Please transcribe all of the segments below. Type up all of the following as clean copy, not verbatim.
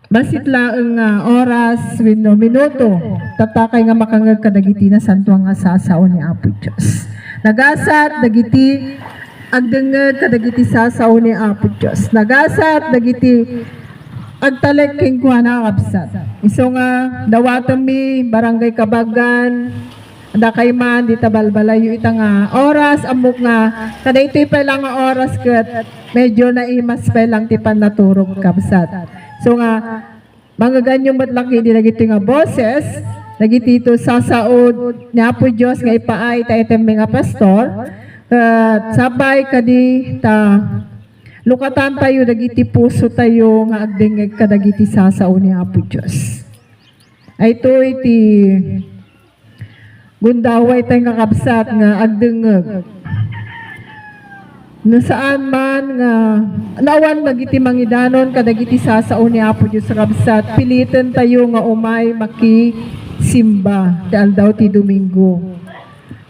Basit laeng nga oras wenno minuto tatakay nga makangag kadagiti na santo nga sasao ni Apo Dios. Nagasat dagiti agdengeg kadagiti sasao ni Apo Dios. Nagasat dagiti agtalek king kuana kabsat. Iso nga dawaton mi barangay Kabagan da kay man di tabalbalayo ita nga oras amok nga kada ito'y pa lang nga oras ket medyo naimas pa lang ti panaturog kabsat. So nga mga ganyong matlaki di nagiti nga boses nagiti ito sasaod ni Apo Dios nga ipaay ta item nga pastor sabay kadi ta lukatan tayo dagiti puso tayo nga agdengeg kadagiti sasaod ni Apo Dios. Ay ito iti gundaway tayo nga kabsat nga agdengeg no saan man nga nawan magiti mangidanon kadagiti sasao ni Apo Dios kabsat piliten tayo nga umay makisimba dahil daw ti Domingo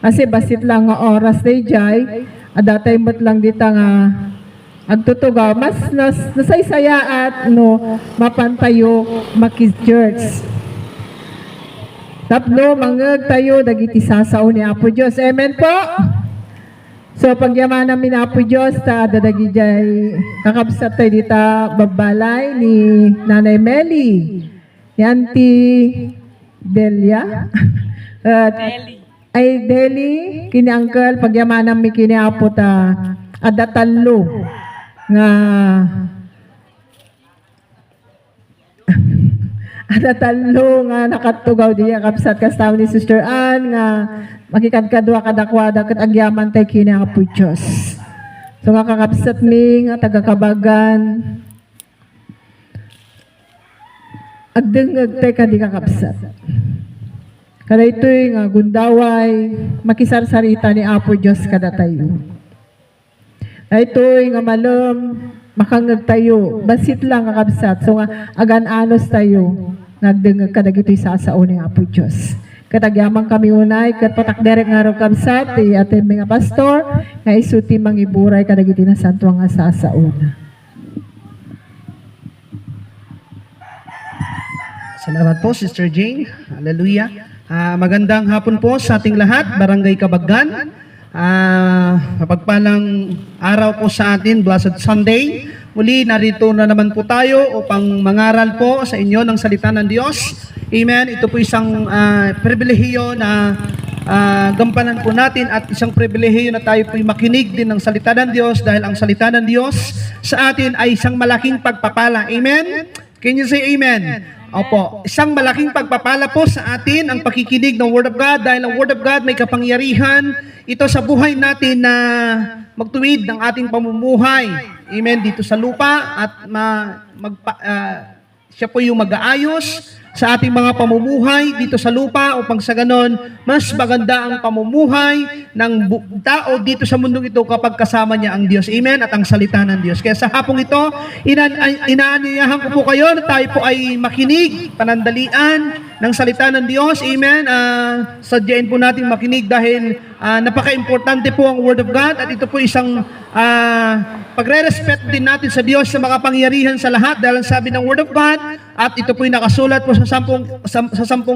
kasi basit lang nga oras day jay adatay mo't lang dita nga agtutugaw mas nasaysayaat no mapantayo makis-church tapno mangeg tayo dagiti sasao ni Apo Dios. Amen po. So pagyaman namin na Apo Diyos, ta dadagi jay kakabsat tayo dita babalay ni Nanay Meli, ni Auntie Delia, ay Deli, kini Uncle, pagyaman namin kini Apo ta adatanlo nga adatanlo nga nakatugaw diya kapsat kastaw ni Sister Ann nga makikadkadwa kadakwada ket agyaman tay kini Apo Dios. So nga kakabsat mi nga taga-Kabagan agdengeg tay kadi kakabsat. Kada ito'y nga gundaway makisarsarita ni Apo Dios kada tayo. Ito'y nga malem makangeg tayo basit lang kakabsat. So nga agan-anos tayo nagdengeg kadagitoy sasao ni Apo Dios. Katagyaman kami unay ket patakderek nga ro kabsat ti ating mga pastor nga isuti mangiburay kadagiti na santo nga sasao. Salamat po Sister Jane. Hallelujah. Magandang hapon po sa ating lahat, Barangay Kabagan. Mapagpalang araw po sa atin, Blessed Sunday. Muli narito na naman po tayo upang mangaral po sa inyo ng salita ng Diyos. Amen. Ito po isang pribilehiyo na gampanan po natin at isang pribilehiyo na tayo po'y makinig din ng salita ng Diyos dahil ang salita ng Diyos sa atin ay isang malaking pagpapala. Amen? Can you say amen? Opo, isang malaking pagpapala po sa atin ang pakikinig ng Word of God dahil ang Word of God may kapangyarihan ito sa buhay natin na magtuwid ng ating pamumuhay. Amen, dito sa lupa at siya po yung mag-aayos sa ating mga pamumuhay dito sa lupa upang sa ganon, mas maganda ang pamumuhay ng tao dito sa mundong ito kapag kasama niya ang Diyos. Amen? At ang salita ng Diyos. Kaya sa hapong ito, inaaniyahan ko po kayo na tayo po ay makinig, panandalian ng salita ng Diyos. Amen? Sadyain po natin makinig dahil napaka-importante po ang Word of God at ito po isang pagre-respect din natin sa Diyos sa makapangyarihan sa lahat dahil sabi ng Word of God at ito po'y nakasulat po sa 10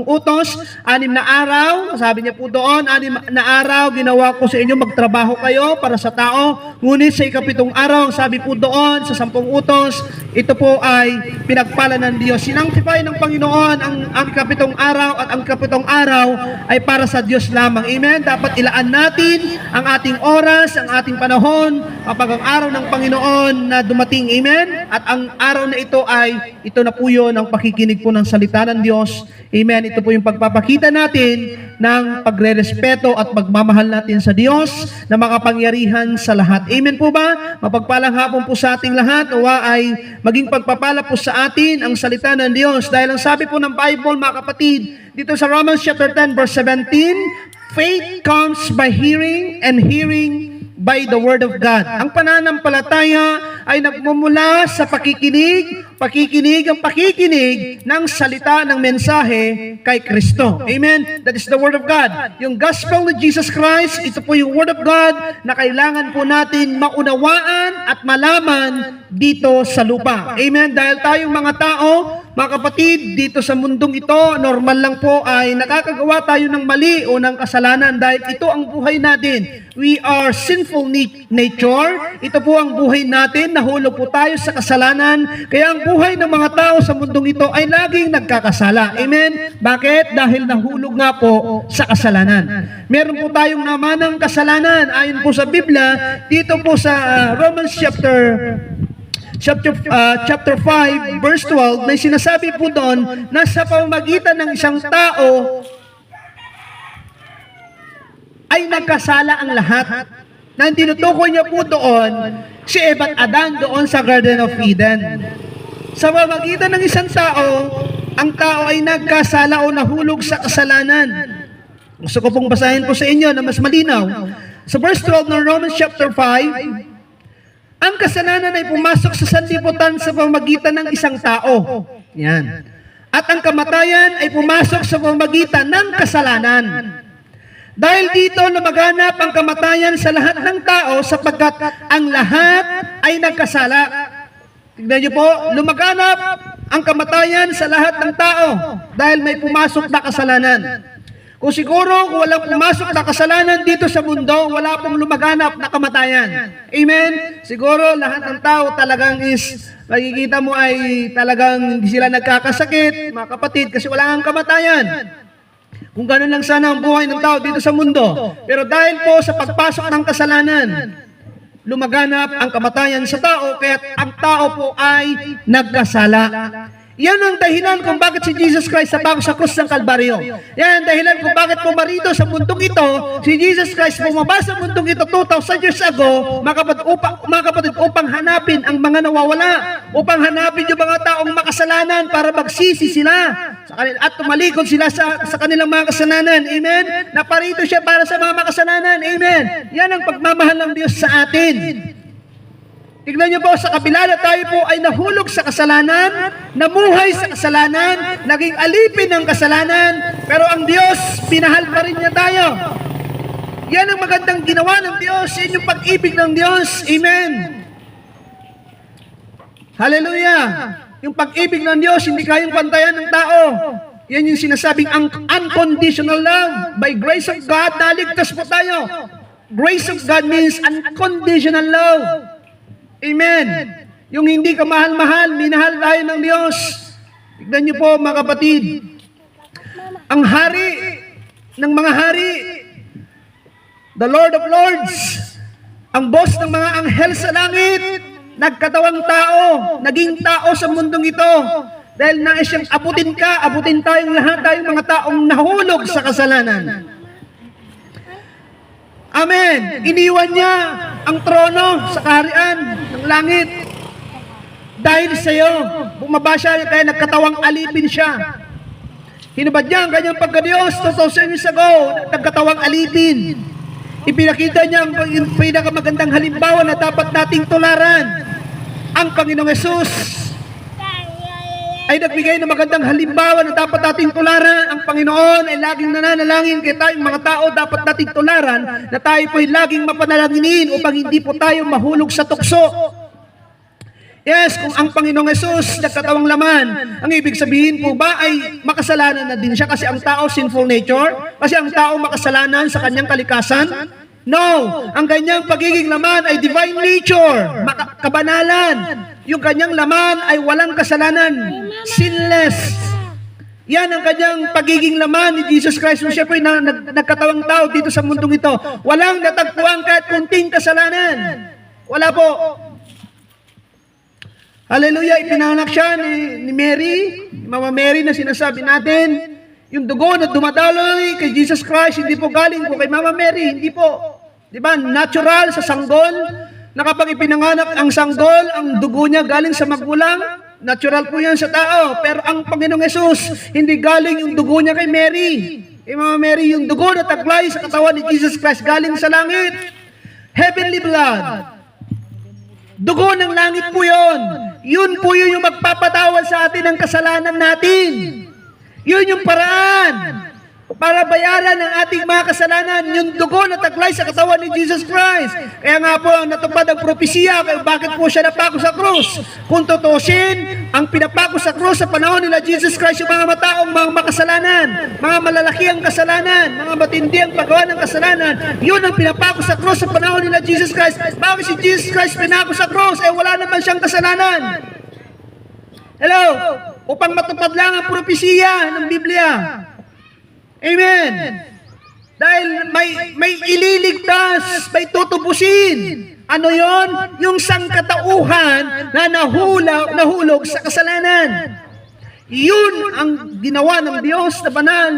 utos, 6 na araw, sabi niya po doon, 6 na araw ginawa ko sa inyo, magtrabaho kayo para sa tao, ngunit sa 7 araw, sabi po doon sa 10 utos, ito po ay pinagpala ng Diyos. Sinangtify ng Panginoon ang 7 araw at ang 7 araw ay para sa Diyos lamang. Amen? Dapat ilaan natin ang ating oras, ang ating panahon kapag ang araw ng Panginoon na dumating. Amen? At ang araw na ito ay, ito na po yun ang pakikinig po ng salita ng Diyos. Amen? Ito po yung pagpapakita natin ng pagre-respeto at pagmamahal natin sa Diyos na makapangyarihan sa lahat. Amen po ba? Mapagpalang hapon po sa ating lahat. Nawa ay maging pagpapala po sa atin ang salita ng Diyos. Dahil ang sabi po ng Bible, mga kapatid, dito sa Romans chapter 10 verse 17, faith comes by hearing and hearing by the Word of God. Ang pananampalataya ay nagmumula sa pakikinig ng salita ng mensahe kay Kristo. Amen? That is the Word of God. Yung Gospel ni Jesus Christ, ito po yung Word of God na kailangan po natin maunawaan at malaman dito sa lupa. Amen? Dahil tayong mga tao, mga kapatid, dito sa mundong ito, normal lang po ay nakakagawa tayo ng mali o ng kasalanan dahil ito ang buhay natin. We are sinful nature. Ito po ang buhay natin. Nahulog po tayo sa kasalanan. Kaya ang buhay ng mga tao sa mundong ito ay laging nagkakasala. Amen? Bakit? Dahil nahulog nga po sa kasalanan. Meron po tayong namanang kasalanan. Ayon po sa Biblia, dito po sa Romans chapter 5, verse 12, may sinasabi po doon na sa pamamagitan ng isang tao ay nagkasala ang lahat. Na tinutukoy niya po doon si Eva at Adan doon sa Garden of Eden. Sa pamamagitan ng isang tao, ang tao ay nagkasala o nahulog sa kasalanan. Gusto ko pong basahin po sa inyo na mas malinaw. Sa verse 12 ng Romans chapter 5, ang kasalanan ay pumasok sa sanlibutan sa pamamagitan ng isang tao. Yan. At ang kamatayan ay pumasok sa pamamagitan ng kasalanan. Dahil dito lumaganap ang kamatayan sa lahat ng tao sapagkat ang lahat ay nagkasala. Tignan niyo po, lumaganap ang kamatayan sa lahat ng tao dahil may pumasok na kasalanan. Kung siguro kung walang pumasok na kasalanan dito sa mundo, wala pong lumaganap na kamatayan. Amen? Siguro lahat ng tao talagang makikita mo ay talagang hindi sila nagkakasakit, mga kapatid, kasi wala ang kamatayan. Kung gano'n lang sana ang buhay ng tao dito sa mundo. Pero dahil po sa pagpasok ng kasalanan, lumaganap ang kamatayan sa tao, kaya ang tao po ay nagkasala. Yan ang dahilan kung bakit si Jesus Christ napako sa krus ng Kalbaryo. Yan ang dahilan kung bakit pumarito sa mundong ito, si Jesus Christ bumaba sa mundong ito 2,000 years ago, mga kapatid, upang hanapin ang mga nawawala, upang hanapin yung mga taong makasalanan para magsisi sila sa kanila, at tumalikod sila sa kanilang mga kasalanan. Amen? Naparito siya para sa mga makasalanan. Amen? Yan ang pagmamahal ng Diyos sa atin. Tignan niyo po, sa kabila na tayo po ay nahulog sa kasalanan, namuhay sa kasalanan, naging alipin ng kasalanan, pero ang Diyos, pinahal pa rin niya tayo. Yan ang magandang ginawa ng Diyos, yan yung pag-ibig ng Diyos. Amen. Hallelujah. Yung pag-ibig ng Diyos, hindi kayang pantayan ng tao. Yan yung sinasabing unconditional love. By grace of God, naligtas po tayo. Grace of God means unconditional love. Amen. Yung hindi ka mahal-mahal, minahal tayo ng Diyos. Tignan niyo po mga kapatid. Ang hari ng mga hari, the Lord of Lords, ang boss ng mga anghel sa langit, nagkatawang tao, naging tao sa mundong ito. Dahil nais siyang abutin ka, abutin tayong lahat, tayong mga taong nahulog sa kasalanan. Amen. Iniwan niya ang trono sa kaharian ng langit. Dahil sa iyo, bumaba siya, kaya nagkatawang alipin siya. Hinubad niya ang kanyang pagka-Diyos 2,000 years ago, nagkatawang alipin. Ipinakita niya ang pinakamagandang halimbawa na dapat nating tularan. Ang Panginoong Hesus ay nagbigay ng magandang halimbawa na dapat nating tularan. Ang Panginoon ay laging nananalangin kaya tayong mga tao dapat nating tularan na tayo po'y laging mapanalanginin upang hindi po tayo mahulog sa tukso. Yes, kung ang Panginoong Hesus nagkatawang laman, ang ibig sabihin po ba ay makasalanan na din siya kasi ang tao sinful nature? Kasi ang tao makasalanan sa kanyang kalikasan? No, ang kanyang pagiging laman ay divine nature, kabanalan. Yung kanyang laman ay walang kasalanan, sinless. Yan ang kanyang pagiging laman ni Jesus Christ. Siya po nagkatawang tao dito sa mundong ito. Walang natagpuan kahit kunting kasalanan. Wala po. Hallelujah, ipinanganak siya ni Mary, ni Mama Mary na sinasabi natin. Yung dugo na dumadaloy kay Jesus Christ, hindi po galing po kay Mama Mary, hindi po. Diba? Natural sa sanggol, na kapag ipinanganak ang sanggol, ang dugo niya galing sa magulang, natural po yan sa tao. Pero ang Panginoong Hesus, hindi galing yung dugo niya kay Mary. Kay Mama Mary, yung dugo na taglay sa katawan ni Jesus Christ, galing sa langit. Heavenly blood. Dugo ng langit po yun. Yun po yun yung magpapatawad sa atin ng kasalanan natin. Yun yung paraan para bayaran ang ating mga kasalanan, yung dugo na taglay sa katawan ni Jesus Christ. Kaya nga po, natupad ang propesiya, kaya bakit po siya napako sa krus? Kung tutusin, ang pinapako sa krus sa panahon nila Jesus Christ, yung mga mataong mga makasalanan, mga malalaki ang kasalanan, mga matindi ang paggawa ng kasalanan, yun ang pinapako sa krus sa panahon nila Jesus Christ. Bakit si Jesus Christ pinako sa krus? Eh wala naman siyang kasalanan. Hello? Upang matupad lang ang propesiya ng Biblia. Amen. Dahil may ililigtas, may tutubusin. Ano yon? Yung sangkatauhan na nahulog sa kasalanan. Yun ang ginawa ng Diyos na banal.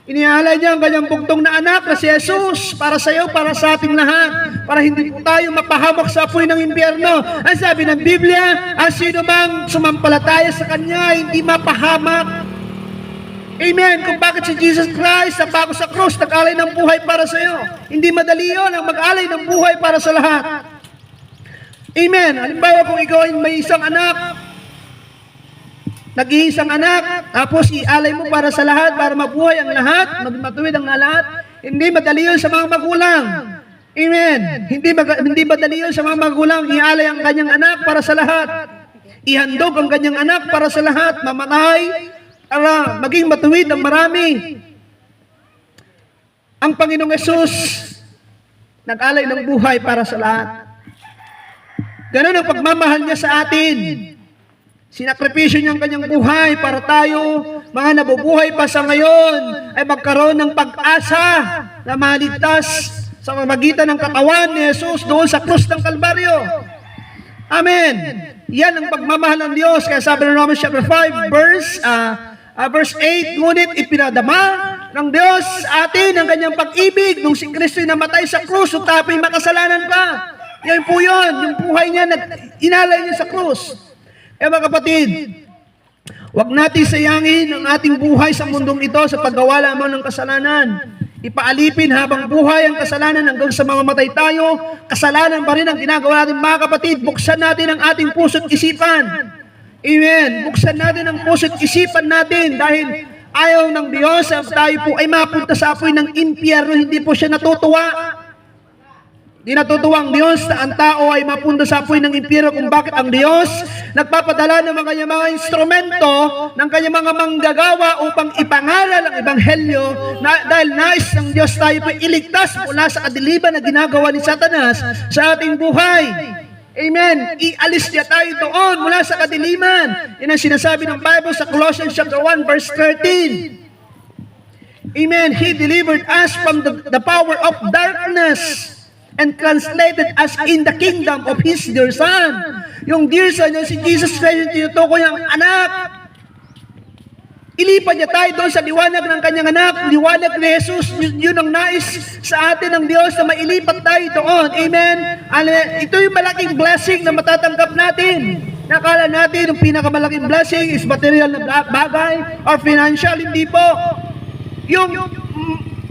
Inihalay niya ang kanyang bugtong na anak na si Jesus para sa iyo, para sa ating lahat, para hindi po tayo mapahamak sa apoy ng impyerno. Ang sabi ng Biblia, ang sino mang sumampalataya sa Kanya, hindi mapahamak. Amen. Kung bakit si Jesus Christ napako sa krus, nag-alay ng buhay para sa iyo. Hindi madali yun ang mag-alay ng buhay para sa lahat. Amen. Halimbawa kung ikaw ay may isang anak, nag-iisang anak, tapos i-alay mo para sa lahat, para mabuhay ang lahat, matuwid ang lahat, hindi madali yun sa mga magulang. Amen. Hindi madali yun sa mga magulang, i-alay ang kanyang anak para sa lahat. Ihandog ang kanyang anak para sa lahat, mamatay, para maging matuwid ang marami. Ang Panginoong Yesus nag-alay ng buhay para sa lahat. Ganun ang pagmamahal niya sa atin. Sinakripisyo niya ang kanyang buhay para tayo, mga nabubuhay pa sa ngayon, ay magkaroon ng pag-asa na maligtas sa pamamagitan ng katawan ni Jesus doon sa krus ng Kalbaryo. Amen. Yan ang pagmamahal ng Diyos. Kaya sabi ng Romans chapter 5, verse 8, ngunit ipinadama ng Diyos atin ang kanyang pag-ibig nung si Kristo'y namatay sa krus, o tapo'y makasalanan pa. Yan po yun, yung buhay niya, inalay niya sa krus. Kaya mga kapatid, huwag natin sayangin ang ating buhay sa mundong ito sa paggawa lamang ng kasalanan. Ipaalipin habang buhay ang kasalanan hanggang sa mamamatay tayo. Kasalanan pa rin ang ginagawa natin mga kapatid. Buksan natin ang ating puso't isipan. Amen. Buksan natin ang puso't isipan natin dahil ayaw ng Diyos ang tayo po ay mapunta sa apoy ng impyerno. Hindi po siya natutuwa. Di natutuwa ang Diyos na ang tao ay mapunta sa apoy ng impyerno. Kung bakit ang Diyos nagpapadala ng kanyang mga instrumento, ng kanyang mga manggagawa upang ipangaral ang ebanghelyo, dahil nais ng Diyos tayo po iligtas mula sa kadiliman na ginagawa ni Satanas sa ating buhay. Amen. Ialis niya tayo doon mula sa kadiliman. Yan ang sinasabi ng Bible sa Colossians chapter 1 verse 13. Amen. He delivered us from the power of darkness and translated us in the kingdom of His dear Son. Yung dear Son, yung si Jesus Christ, yung tinutukoy ang anak. Ilipat niya tayo doon sa liwanag ng kanyang anak, liwanag ni Jesus. Yun ang nais sa atin ng Diyos na mailipat tayo doon. Amen? Ito yung malaking blessing na matatanggap natin. Nakala natin yung pinakamalaking blessing is material na bagay or financial. Hindi po.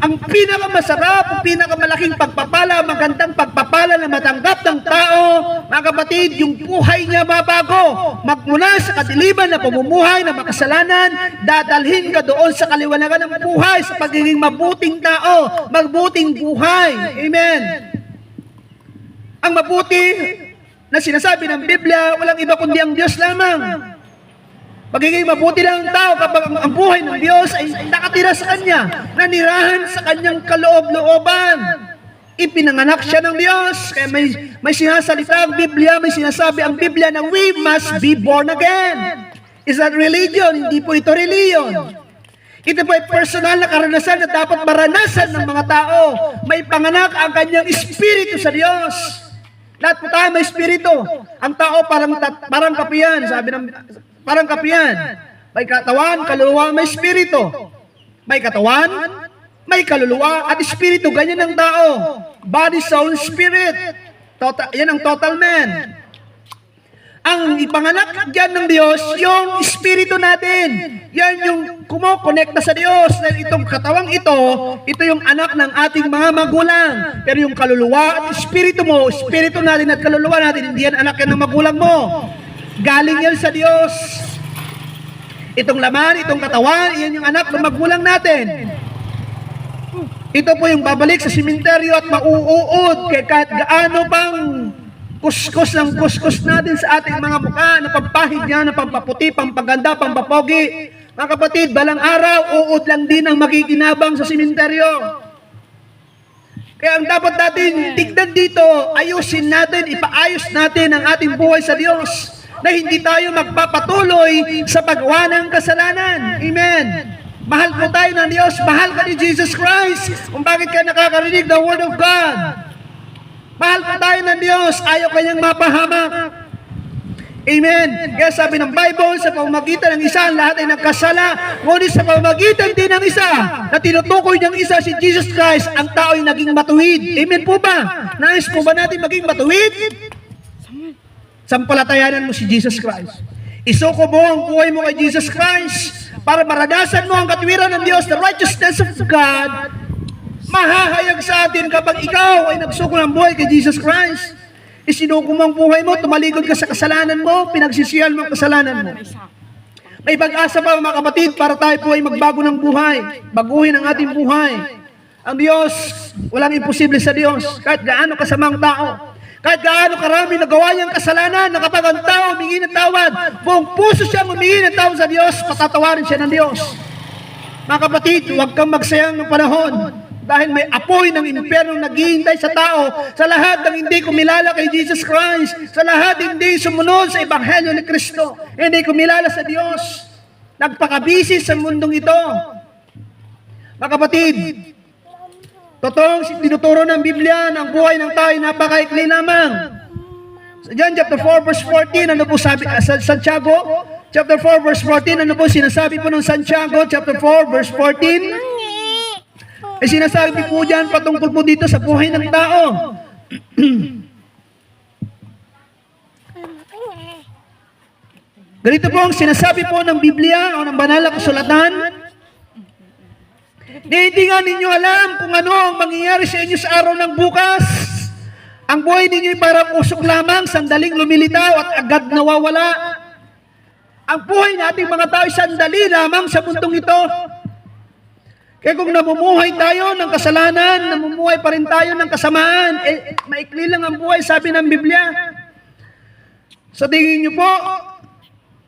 Ang pinakamasarap, ang pinakamalaking pagpapala, magandang pagpapala na matanggap ng tao, mga kapatid, yung buhay niya mabago. Magmula sa kadiliman na pamumuhay na makasalanan, dadalhin ka doon sa kaliwanagan ng buhay, sa pagiging mabuting tao, mabuting buhay. Amen. Ang mabuti na sinasabi ng Biblia, walang iba kundi ang Diyos lamang. Pagiging mabuti lang ang tao kapag ang buhay ng Diyos ay nakatira sa Kanya, nanirahan sa Kanyang kaloob-looban. Ipinanganak siya ng Diyos. Kaya may sinasalita ang Biblia, may sinasabi ang Biblia na we must be born again. Is that religion? Hindi po ito religion. Ito po ay personal na karanasan na dapat maranasan ng mga tao. May panganak ang kanyang espiritu sa Diyos. Lahat po tayo may espiritu. Ang tao parang kapiyan, sabi ng parang kapiyan. May katawan, kaluluwa, may espiritu. May katawan, may kaluluwa, at espiritu. Ganyan ang tao. Body, soul, spirit. Yan ang total man. Ang ipanganak dyan ng Diyos, yung espiritu natin. Yan yung kumokonekta sa Diyos. Dahil itong katawang ito yung anak ng ating mga magulang. Pero yung kaluluwa at espiritu mo, espiritu natin at kaluluwa natin, hindi yan anak yan ng magulang mo. Galing yan sa Diyos. Itong laman, itong katawan, yan yung anak ng magulang natin. Ito po yung babalik sa simenteryo at mauuod kaya kahit gaano pang kuskus ng kuskus natin sa ating mga mukha, na pampahid niya, na pampaputi, pampaganda, pampapogi. Mga kapatid, balang araw, uod lang din ang magiginabang sa simenteryo. Kaya ang dapat natin tignan dito, ayusin natin, ipaayos natin ang ating buhay sa Diyos, na hindi tayo magpapatuloy sa paggawa ng kasalanan. Amen. Mahal po tayo ng Diyos, mahal ka ni Jesus Christ, kung bakit ka nakakarinig ng Word of God. Mahal po tayo ng Diyos, ayaw kanyang mapahamak. Amen. Kaya sabi ng Bible, sa pamamagitan ng isa, lahat ay nagkasala. Ngunit sa pamamagitan din ng isa, na tinutukoy ng isa si Jesus Christ, ang tao ay naging matuwid. Amen po ba? Nais po ba natin maging matuwid? Sampalatayanan mo si Jesus Christ. Isuko mo ang buhay mo kay Jesus Christ para maranasan mo ang katwiran ng Diyos, the righteousness of God. Mahahayag sa atin kapag ikaw ay nagsuko ng buhay kay Jesus Christ. Isinuko mo ang buhay mo, tumaligod ka sa kasalanan mo, pinagsisihan mo ang kasalanan mo. May pag-asa pa mga kapatid para tayo po ay magbago ng buhay, baguhin ang ating buhay. Ang Diyos, walang imposible sa Diyos, kahit gaano kasamang tao. Kahit gaano karami nagawa niyang kasalanan, na kapag ang tao humingi ng tawad, buong puso siyang humingi ng tawad sa Diyos, patatawarin siya ng Diyos. Mga kapatid, huwag kang magsayang ng panahon. Dahil may apoy ng impyerno naghihintay sa tao, sa lahat ng hindi kumilala kay Jesus Christ, sa lahat hindi sumunod sa Ebanghelyo ni Kristo, hindi kumilala sa Diyos, nagpakabisi sa mundong ito. Mga kapatid, totoong tinuturo ng Biblia na ang buhay ng tao ay napakaikli lamang. Sa John chapter 4 verse 14, ano po sabi sa Santiago? Chapter 4 verse 14, ano po sinasabi po ng Santiago? Chapter 4 verse 14, ay sinasabi po dyan patungkol po dito sa buhay ng tao. Ganito po ang sinasabi po ng Biblia o ng banal na kasulatan. Hindi nga ninyo alam kung ano ang mangyayari sa inyo sa araw ng bukas. Ang buhay ninyo ay parang usok lamang, sandaling lumilitaw at agad nawawala. Ang buhay nating mga tao ay sandali lamang sa mundong ito. Kaya kung namumuhay tayo ng kasalanan, namumuhay pa rin tayo ng kasamaan, maikli lang ang buhay, sabi ng Biblia. Sa tingin niyo po,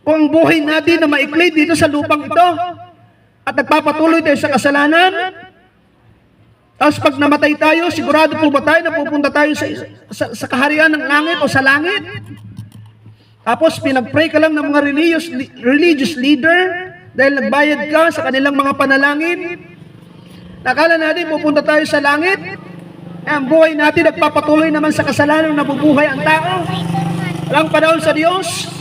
kung ang buhay natin na maikli dito sa lupang ito, at nagpapatuloy tayo sa kasalanan, tapos pag namatay tayo, sigurado po ba tayo na pupunta tayo sa kaharian ng langit o sa langit? Tapos pinag-pray ka lang ng mga religious leader dahil nagbayad ka sa kanilang mga panalangin. Nakala natin pupunta tayo sa langit. Ang buhay natin nagpapatuloy naman sa kasalanan, nabubuhay ang tao. Walang panahon sa Diyos.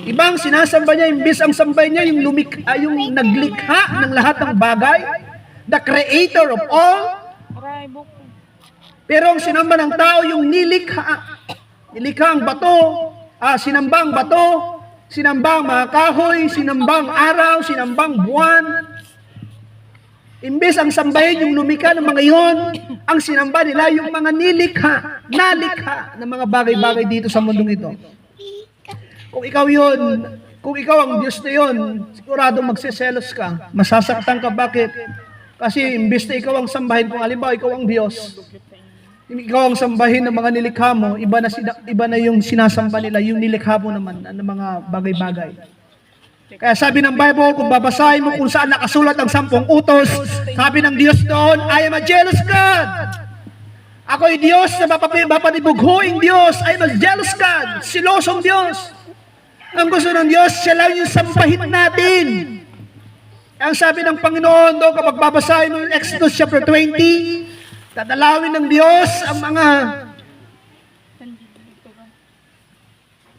Ibang sinasamba niya, imbis ang sambay niya, yung naglikha ng lahat ng bagay. The creator of all. Pero ang sinamba ng tao, yung nilikha. Nilikha ang bato, sinambang bato, sinambang mga kahoy, sinambang araw, sinambang buwan. Imbes ang sambahin yung lumika ng mga iyon, ang sinamba nila yung mga nalikha ng mga bagay-bagay dito sa mundong ito. Kung ikaw yun, kung ikaw ang Diyos na yun, siguradong magsiselos ka, masasaktan ka. Bakit? Kasi imbes na ikaw ang sambahin, kung halimbawa ikaw ang Diyos, ikaw ang sambahin ng mga nilikha mo, iba na yung sinasamba nila, yung nilikha mo naman ng mga bagay-bagay. Kaya sabi ng Bible, kung babasahin mo kung saan nakasulat ang 10 utos, sabi ng Diyos doon, I am a jealous God. Ako ay Diyos na mapanibughoing Diyos. I am a jealous God. Silosong Diyos. Ang gusto ng Diyos, siya lang yung sambahin natin. Ang sabi ng Panginoon doon, kapag babasahin mo yung Exodus chapter 20, dadalawin ng Diyos ang mga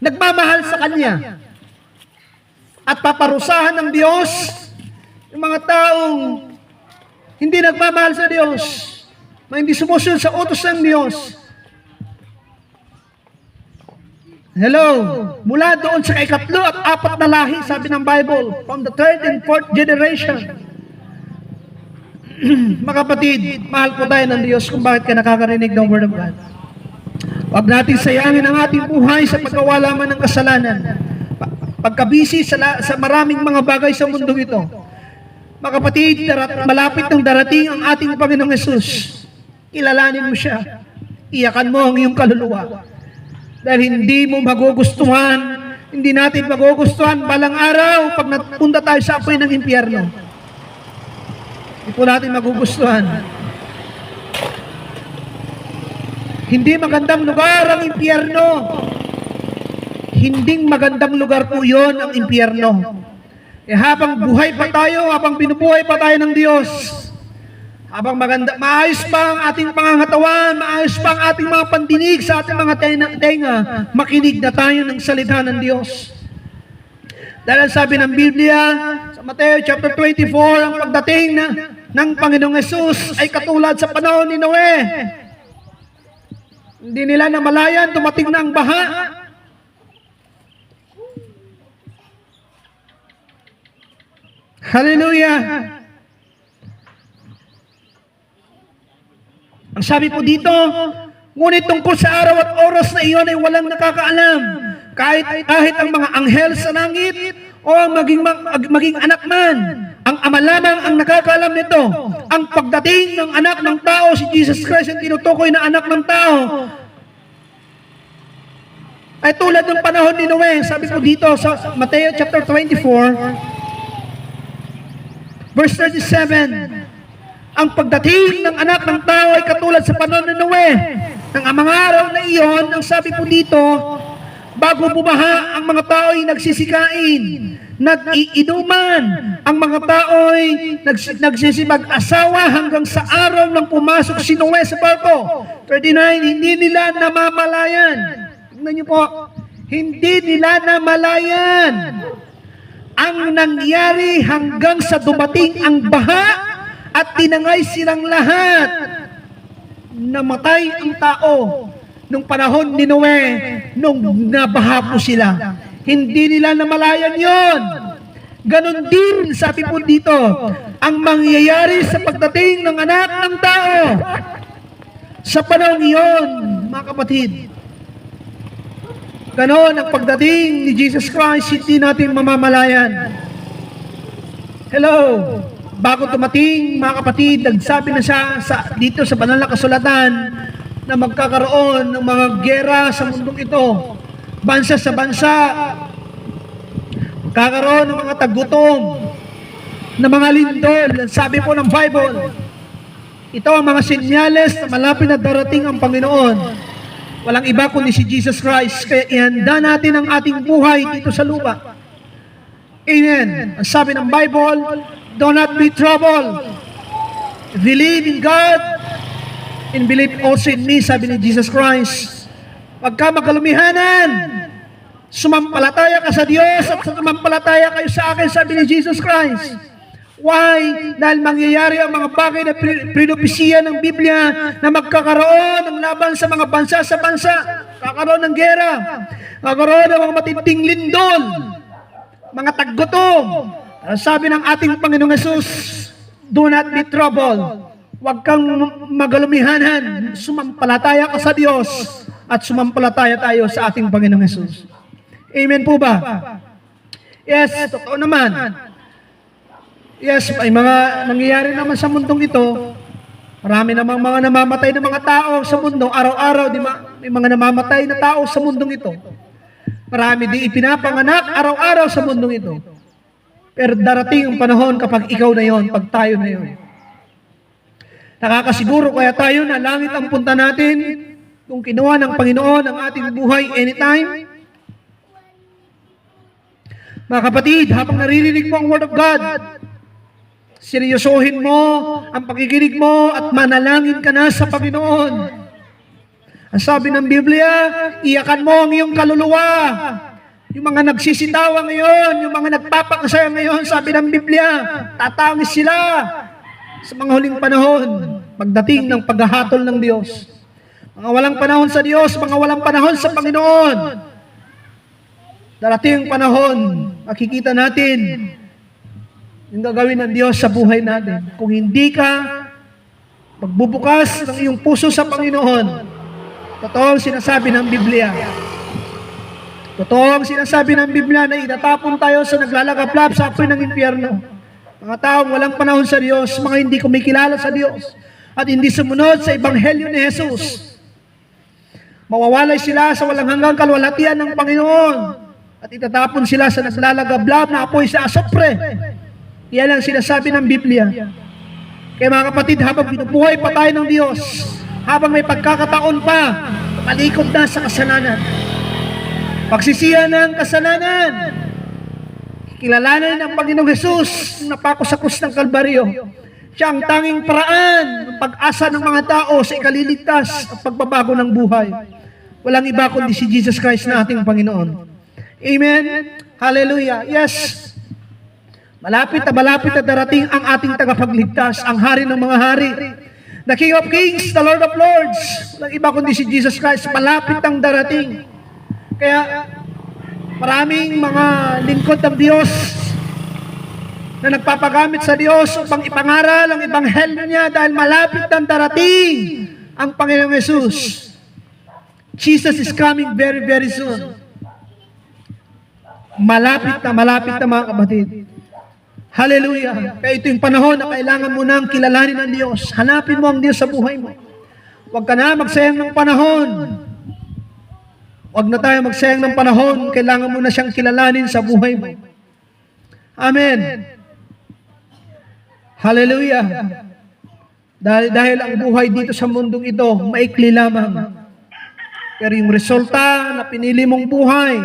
nagmamahal sa Kanya. At paparusahan ng Diyos yung mga taong hindi nagmamahal sa Diyos, na hindi sumusunod sa utos ng Diyos. Hello, mula doon sa ikatlo at apat na lahi, sabi ng Bible, from the third and fourth generation. Mga kapatid, mahal po tayo ng Diyos kung bakit ka nakakarinig ng Word of God. Huwag natin sayangin ang ating buhay sa paggawa lamang ng kasalanan. Pagkabisi sa maraming mga bagay sa mundong ito. Mga kapatid, malapit ng darating ang ating Panginoong Yesus. Kilalanin mo siya. Iyakan mo ang iyong kaluluwa. Dahil hindi mo magugustuhan, hindi natin magugustuhan balang araw pag napunta tayo sa apoy ng impyerno. Hindi po natin magugustuhan. Hindi magandang lugar ang impyerno. Hindi magandang lugar po yon ang impyerno. Habang buhay pa tayo, habang binubuhay pa tayo ng Diyos, habang maayos pa ang ating pangangatawan, maayos pa ang ating mga pandinig sa ating mga tenga, makinig na tayo ng salita ng Diyos. Dahil sabi ng Biblia, sa Mateo chapter 24, ang pagdating ng Panginoong Yesus ay katulad sa panahon ni Noe. Hindi nila namalayan, dumating na ang baha. Hallelujah! Ang sabi po dito, ngunit tungkol sa araw at oras na iyon ay walang nakakaalam. Kahit ang mga anghel sa langit o ang maging anak man. Ang Ama lamang ang nakakaalam nito. Ang pagdating ng anak ng tao, si Jesus Christ ang tinutukoy na anak ng tao, ay tulad ng panahon ni Noe. Sabi po dito sa Mateo chapter 24, verse 37, ang pagdating ng anak ng tao ay katulad sa panahon ni Noe. Nang ang mga araw na iyon, ang sabi po dito, bago bumaha, ang mga tao ay nagsisikain, nag-iinuman, ang mga tao ay nagsisipag-asawa hanggang sa araw nang pumasok si Noe sa barko. 39, hindi nila namamalayan. Tingnan niyo po, hindi nila namalayan ang nangyari hanggang sa dumating ang baha at tinangay silang lahat. Namatay ang tao nung panahon ni Noe, nung nabaha po sila. Hindi nila namalayan yon. Ganon din, sabi po dito, ang mangyayari sa pagdating ng anak ng tao. Sa panahon iyon, mga kapatid, ganon ang pagdating ni Jesus Christ, hindi natin mamamalayan. Hello! Bago tumating, mga kapatid, nagsabi na siya dito sa banal na kasulatan na magkakaroon ng mga gera sa mundong ito. Bansa sa bansa, magkakaroon ng mga tagutom, ng mga lindol. Sabi po ng Bible, ito ang mga senyales na malapit na darating ang Panginoon. Walang iba kundi si Jesus Christ. Kaya ihanda natin ang ating buhay dito sa lupa. Amen. Ang sabi ng Bible, do not be troubled. Believe in God and believe also in me, sabi ni Jesus Christ. Huwag ka magalumihanan. Sumampalataya ka sa Diyos at sumampalataya kayo sa akin, sabi ni Jesus Christ. Why? Dahil mangyayari ang mga bagay na pinopesiya ng Biblia na magkakaroon ng laban sa mga bansa sa bansa. Kakaroon ng gera. Kakaroon ng mga matinding lindol. Mga taggutom. Sabi ng ating Panginoong Yesus, do not be troubled. Huwag kang magalumihanan. Sumampalataya ka sa Diyos at sumampalataya tayo sa ating Panginoong Yesus. Amen po ba? Yes, totoo naman. Yes, may mga nangyayari naman sa mundong ito. Marami namang mga namamatay na mga tao sa mundo. Araw-araw, di ba? May mga namamatay na tao sa mundong ito. Marami di ipinapanganak araw-araw sa mundong ito. Pero darating ang panahon kapag ikaw na yon, pag tayo na yon. Nakakasiguro kaya tayo na langit ang punta natin kung kinuha ng Panginoon ang ating buhay anytime. Mga kapatid, habang naririnig mo ang Word of God, seryosohin mo ang pakikinig mo at manalangin ka na sa Panginoon. Ang sabi ng Biblia, iyakan mo ang iyong kaluluwa. Yung mga nagsisitawa ngayon, yung mga nagpapakasaya ngayon, sabi ng Biblia, tatangis sila sa mga huling panahon, pagdating ng paghahatol ng Diyos. Mga walang panahon sa Diyos, mga walang panahon sa Panginoon. Darating ang panahon, makikita natin yung gagawin ng Diyos sa buhay natin. Kung hindi ka magbubukas ng iyong puso sa Panginoon, totoo ang sinasabi ng Biblia. Totoo ang sinasabi ng Biblia na itatapon tayo sa naglalagablab sa apoy ng impyerno. Mga taong walang panahon sa Diyos, mga hindi kumikilala sa Diyos, at hindi sumunod sa Ebanghelyo ni Jesus. Mawawalay sila sa walang hanggang kalwalhatian ng Panginoon, at itatapon sila sa naglalagablab na apoy sa asopre. Yan ang sinasabi ng Biblia. Kaya mga kapatid, habang binubuhay pa tayo ng Diyos, habang may pagkakataon pa, malikod na sa kasalanan. Pagsisihan ng kasalanan, kilalanin ng Panginoong Jesus na napako sa krus ng Kalbaryo. Siya ang tanging paraan ng pag-asa ng mga tao sa ikaliligtas at pagbabago ng buhay. Walang iba kundi si Jesus Christ na ating Panginoon. Amen? Hallelujah. Yes. Malapit na darating ang ating tagapagligtas, ang Hari ng mga hari. The King of Kings, the Lord of Lords. Walang iba kundi si Jesus Christ. Malapit ang darating. Kaya maraming mga lingkod ng Diyos na nagpapagamit sa Diyos upang ipangaral ang Ebanghelyo niya dahil malapit ang darating ang Panginoong Jesus. Jesus is coming very, very soon. Malapit na mga kapatid. Hallelujah. Kaya ito yung panahon na kailangan mo nang kilalanin ang Diyos. Hanapin mo ang Diyos sa buhay mo. Huwag ka na magsayang ng panahon. Huwag na tayo magsayang ng panahon. Kailangan mo na siyang kilalanin sa buhay mo. Amen. Hallelujah. Dahil ang buhay dito sa mundong ito, maikli lamang. Pero yung resulta na pinili mong buhay,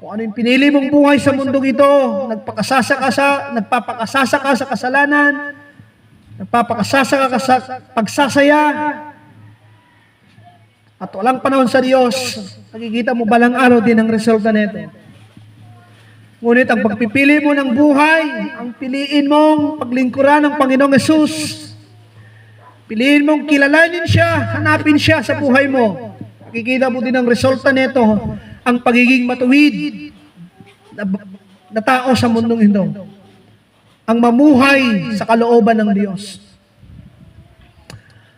kung ano yung pinili mong buhay sa mundong ito, nagpapakasasa ka sa kasalanan, nagpapakasasa ka sa pagsasaya, at walang panahon sa Diyos, nakikita mo balang araw din ang resulta nito. Ngunit ang pagpipili mo ng buhay, ang piliin mong paglingkuran ng Panginoong Yesus, piliin mong kilalanin siya, hanapin siya sa buhay mo, nakikita mo din ang resulta nito, ang pagiging matuwid na tao sa mundong ito. Ang mamuhay sa kalooban ng Diyos.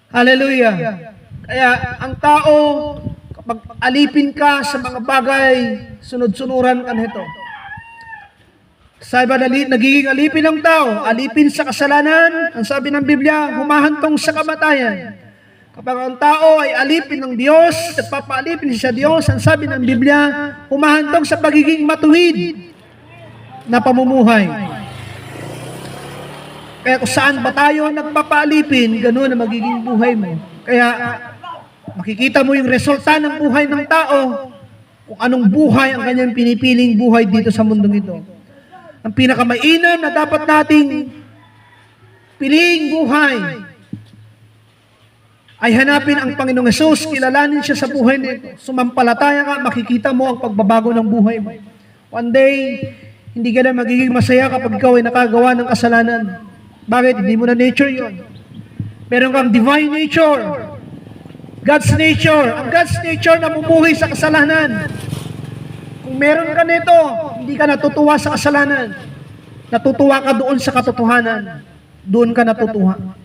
Hallelujah. Kaya ang tao, kapag alipin ka sa mga bagay, sunod-sunuran ka nito. Sabi nagiging alipin ng tao, alipin sa kasalanan, ang sabi ng Biblia, humahantong sa kamatayan. Kapag ang tao ay alipin ng Diyos, at papaalipin siya sa Diyos, ang sabi ng Biblia, humahantong sa pagiging matuwid na pamumuhay. Kaya kung saan ba tayo nagpapaalipin, ganoon ang magiging buhay mo. Kaya makikita mo yung resulta ng buhay ng tao, kung anong buhay ang kanyang pinipiling buhay dito sa mundong ito. Ang pinakamainam na dapat nating piliing buhay ay hanapin ang Panginoong Yesus, kilalanin siya sa buhay nito. Sumampalataya ka, makikita mo ang pagbabago ng buhay mo. One day, hindi ka na magiging masaya kapag ikaw ay nakagawa ng kasalanan. Bakit? Hindi mo na nature yon. Meron kang divine nature. God's nature. Ang God's nature na bumuhay sa kasalanan. Kung meron ka nito, hindi ka natutuwa sa kasalanan. Natutuwa ka doon sa katotohanan. Doon ka natutuwa.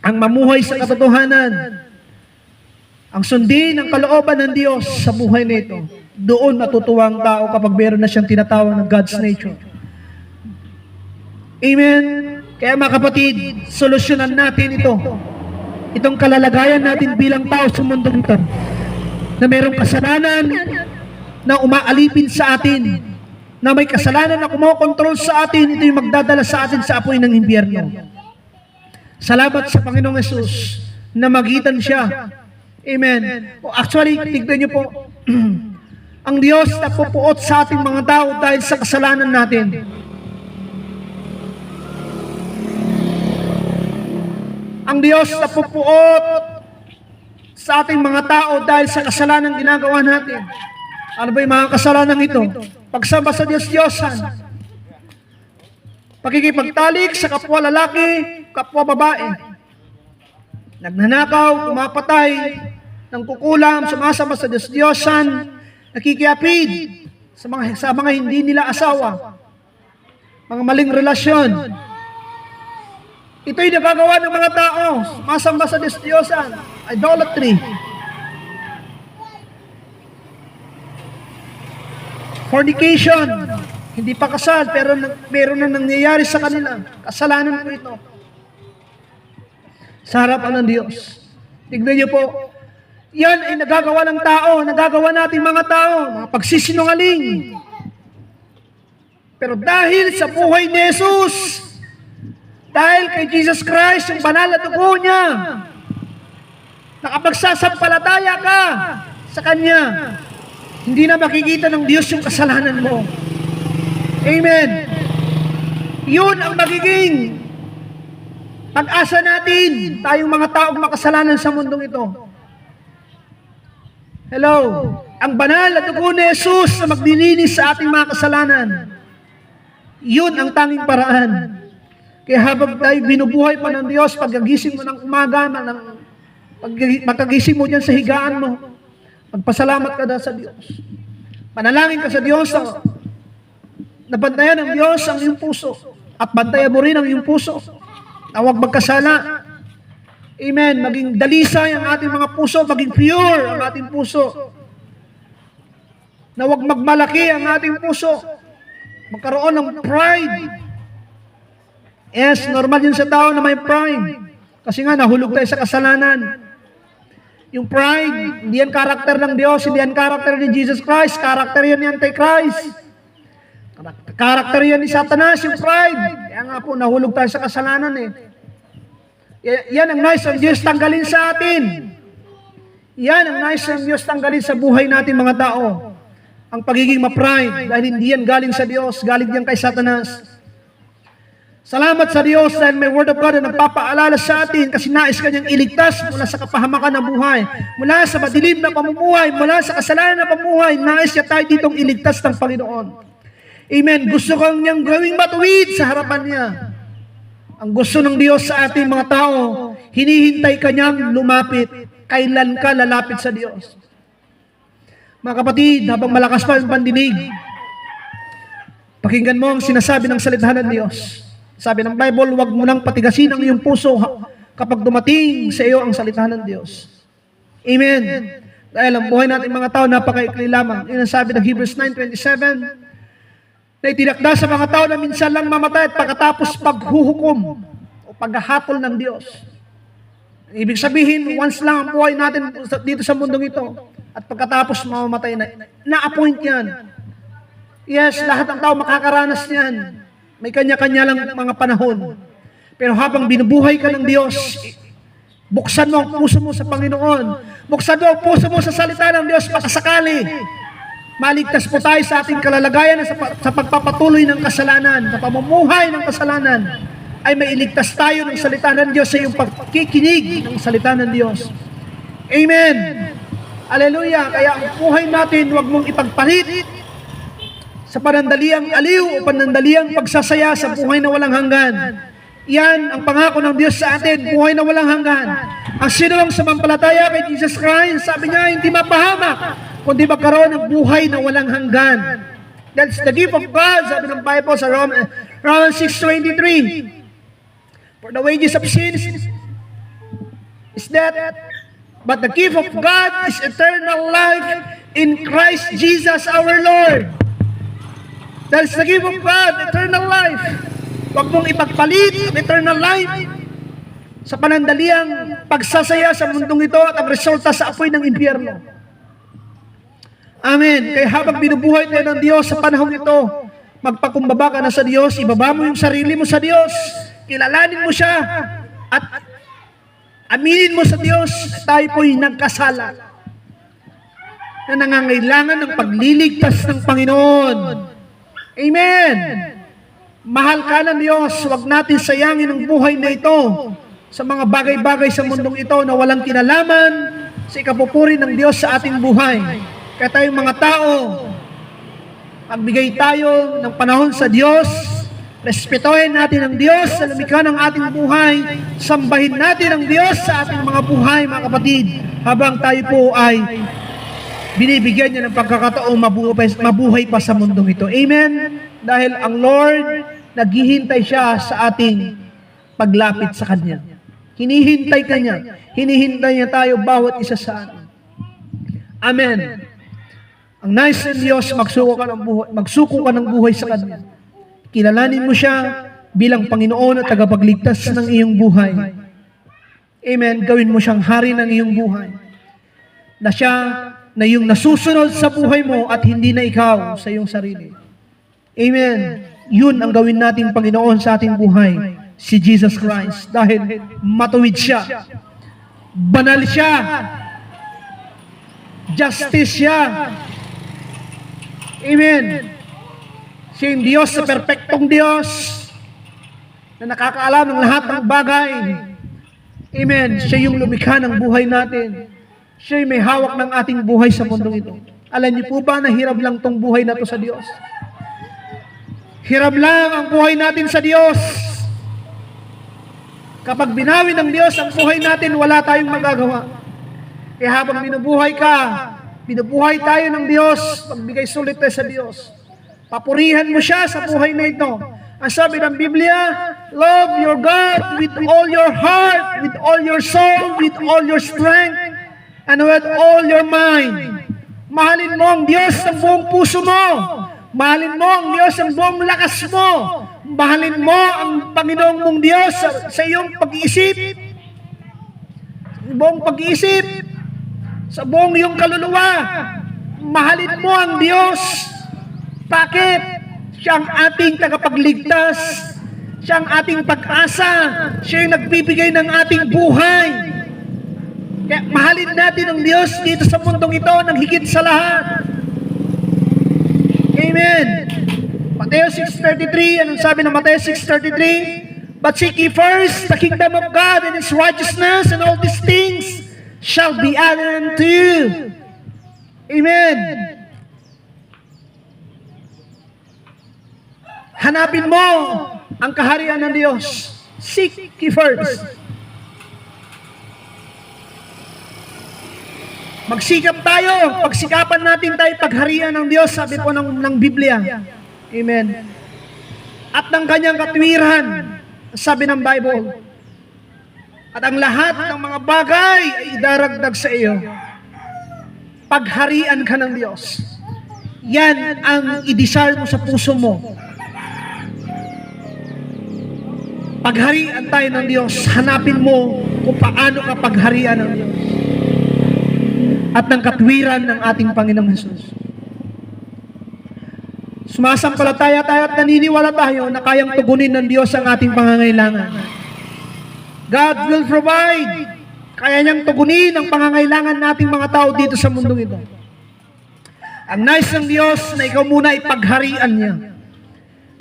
Ang mamuhay sa katotohanan, ang sundin ang kalooban ng Diyos sa buhay nito, doon natutuwa ang tao kapag meron na siyang tinatawag ng God's nature. Amen? Kaya mga kapatid, solusyonan natin ito. Itong kalalagayan natin bilang tao sa mundong ito, na merong kasalanan na umaalipin sa atin, na may kasalanan na kumokontrol sa atin, ito yung magdadala sa atin sa apoy ng impyerno. Salamat sa Panginoong Yesus na magitan siya. Amen. Actually, tignan niyo po, ang Diyos na pupuot sa ating mga tao dahil sa kasalanan natin. Ang Diyos na pupuot sa ating mga tao dahil sa kasalanan ginagawa natin. Ano ba yung mga kasalanan ito? Pagsamba sa Diyos-Diyosan, pakikipagtalik sa kapwa lalaki, kapwa babae, nagnanakaw, kumapatay, nang kukulam, sumasama sa Diyos-Diyosan, nakikiapid sa mga hindi nila asawa, mga maling relasyon. Ito'y nagagawa ng mga tao, masamba sa Diyosan, idolatry. Fornication, hindi pa kasal, pero meron na nangyayari sa kanila. Kasalanan po ito. Sa harapan ng Diyos. Tignan niyo po, yan ay nagagawa ng tao, nagagawa natin mga tao, mga pagsisinungaling. Pero dahil sa buhay ni Jesus, dahil kay Jesus Christ, yung banal na dugo niya, nakapagsasampalataya ka sa Kanya, hindi na makikita ng Diyos yung kasalanan mo. Amen. Yun ang magiging pag-asa natin, tayong mga taong makasalanan sa mundong ito. Hello. Ang banal na dugo ni Jesus na maglilinis sa ating mga kasalanan. Yun ang tanging paraan. Kaya habang tayo binubuhay pa ng Diyos, pagkagising mo ng umaga, pagkagising mo dyan sa higaan mo, magpasalamat ka na sa Diyos. Panalangin ka sa Diyos na bantayan ng Diyos ang iyong puso at bantayan mo rin ang iyong puso na huwag magkasala. Amen. Maging dalisay ang ating mga puso, maging pure ang ating puso. Na huwag magmalaki ang ating puso. Magkaroon ng pride. Yes, normal yun sa tao na may pride. Kasi nga, nahulog tayo sa kasalanan. Yung pride, hindi yan karakter ng Diyos, hindi yan karakter ni Jesus Christ, karakter yan ni Antichrist. Karakter yan ni Satanas, yung pride. Kaya nga po, nahulog tayo sa kasalanan eh. Yan ang nais ng Diyos tanggalin sa atin. Yan ang nais ng Diyos tanggalin sa buhay natin mga tao. Ang pagiging ma-pride, dahil hindi yan galing sa Diyos, galing yan kay Satanas. Salamat sa Diyos dahil may Word of God na nagpapaalala sa atin kasi nais Kanyang iligtas mula sa kapahamakan ng buhay, mula sa madilim na pamumuhay, mula sa kasalanan na pamumuhay, nais niya tayo ditong iligtas ng Panginoon. Amen. Gusto kang niyang gawing matuwid sa harapan niya. Ang gusto ng Diyos sa ating mga tao, hinihintay Kanyang lumapit. Kailan ka lalapit sa Diyos? Mga kapatid, habang malakas pa ang pandinig, pakinggan mo ang sinasabi ng salita ng Diyos. Sabi ng Bible, huwag mo nang patigasin ang iyong puso kapag dumating sa iyo ang salita ng Diyos. Amen. Dahil ang buhay natin mga tao, napakaikli lamang. Yun ang sabi ng Hebrews 9:27, na itinakda sa mga tao na minsan lang mamatay at pagkatapos paghuhukom o paghahatol ng Diyos. Ibig sabihin, once lang ang buhay natin dito sa mundong ito at pagkatapos mamamatay na, na-appoint yan. Yes, lahat ng tao makakaranas yan. May kanya-kanya lang mga panahon. Pero habang binubuhay ka ng Diyos, buksan mo ang puso mo sa Panginoon. Buksan mo ang puso mo sa salita ng Diyos pakasakali. Maligtas po tayo sa ating kalalagayan sa pagpapatuloy ng kasalanan, sa pamumuhay ng kasalanan, ay mailigtas tayo ng salita ng Diyos sa iyong pagkikinig ng salita ng Diyos. Amen. Hallelujah. Kaya ang buhay natin, huwag mong ipagpalit sa panandaliang aliw o panandaliang pagsasaya sa buhay na walang hanggan. Yan ang pangako ng Diyos sa atin, buhay na walang hanggan. Ang sino ang sumampalataya kay Jesus Christ, sabi niya, hindi mapahamak, kundi magkaroon ng buhay na walang hanggan. That's the gift of God, sabi ng Bible sa Romans 6:23. For the wages of sin is death, but the gift of God is eternal life in Christ Jesus our Lord. That's the gift of God, eternal life. Huwag mong ipagpalit ang eternal life sa panandaliang pagsasaya sa mundong ito at ang resulta sa apoy ng impyerno. Amen. Kaya habang binubuhay tayo ng Diyos sa panahon ito, magpakumbaba ka na sa Diyos, ibaba mo yung sarili mo sa Diyos, kilalanin mo siya, at aminin mo sa Diyos na tayo po'y nagkasala, na nangangailangan ng pagliligtas ng Panginoon. Amen. Mahal ka ng Diyos, huwag natin sayangin ang buhay na ito sa mga bagay-bagay sa mundong ito na walang kinalaman sa ikapupuri ng Diyos sa ating buhay. Kaya tayong mga tao, magbigay tayo ng panahon sa Diyos, respetuhin natin ang Diyos sa lumikha ng ating buhay, sambahin natin ang Diyos sa ating mga buhay, mga kapatid, habang tayo po ay binibigyan niya ng pagkakataong mabuhay pa sa mundong ito. Amen? Dahil ang Lord, naghihintay siya sa ating paglapit sa Kanya. Hinihintay Kanya. Hinihintay niya tayo bawat isa sa atin. Amen. Ang nais ng Diyos, magsuko ka ng buhay sa Kanya. Kilalanin mo siya bilang Panginoon at tagapagligtas ng iyong buhay. Amen. Gawin mo siyang hari ng iyong buhay. Na siya na yung nasusunod sa buhay mo at hindi na ikaw sa iyong sarili. Amen. Yun ang gawin natin, Panginoon, sa ating buhay, si Jesus Christ. Dahil matuwid siya. Banal siya. Justice siya. Amen. Siya yung Diyos sa perpektong Diyos na nakakaalam ng lahat ng bagay. Amen. Siya yung lumikha ng buhay natin. Siya yung may hawak ng ating buhay sa mundong ito. Alam niyo po ba na hirap lang tong buhay na to sa Diyos? Hirap lang ang buhay natin sa Diyos. Kapag binawi ng Diyos ang buhay natin, wala tayong magagawa. Eh habang binubuhay ka, binubuhay tayo ng Diyos, magbigay sulit tayo sa Diyos. Papurihan mo siya sa buhay na ito. Ang sabi ng Biblia, love your God with all your heart, with all your soul, with all your strength, and with all your mind. Mahalin mo ang Diyos ng buong puso mo. Mahalin mo ang Diyos ng buong lakas mo. Mahalin mo ang Panginoong mong Diyos sa iyong pag-iisip. Sa buong pag-iisip. Sa buong iyong kaluluwa. Mahalin mo ang Diyos. Bakit? Siya ang ating tagapagligtas. Siya ang ating pag-asa. Siya yung nagbibigay ng ating buhay. Kaya mahalin natin ang Diyos dito sa mundong ito ng higit sa lahat. Amen. Mateo 6:33, anong sabi ng Mateo 6:33? But seek ye first the kingdom of God and His righteousness, and all these things shall be added unto you. Amen. Hanapin mo ang kaharian ng Diyos. Seek ye first. Magsikap tayo. Pagsikapan natin tayo pagharian ng Diyos, sabi po ng Biblia. Amen. At ng kanyang katwiran, sabi ng Bible. At ang lahat ng mga bagay ay idaragdag sa iyo. Pagharian ka ng Diyos. Yan ang i-desire mo sa puso mo. Pagharian tayo ng Diyos. Hanapin mo kung paano ka pagharian ng Diyos. At ng katwiran ng ating Panginoong Hesus. Sumasampalataya tayo at naniniwala tayo na kayang tugunin ng Diyos ang ating pangangailangan. God will provide. Kaya niyang tugunin ang pangangailangan nating mga tao dito sa mundong ito. Ang nais ng Diyos na ikaw muna ipagharian niya.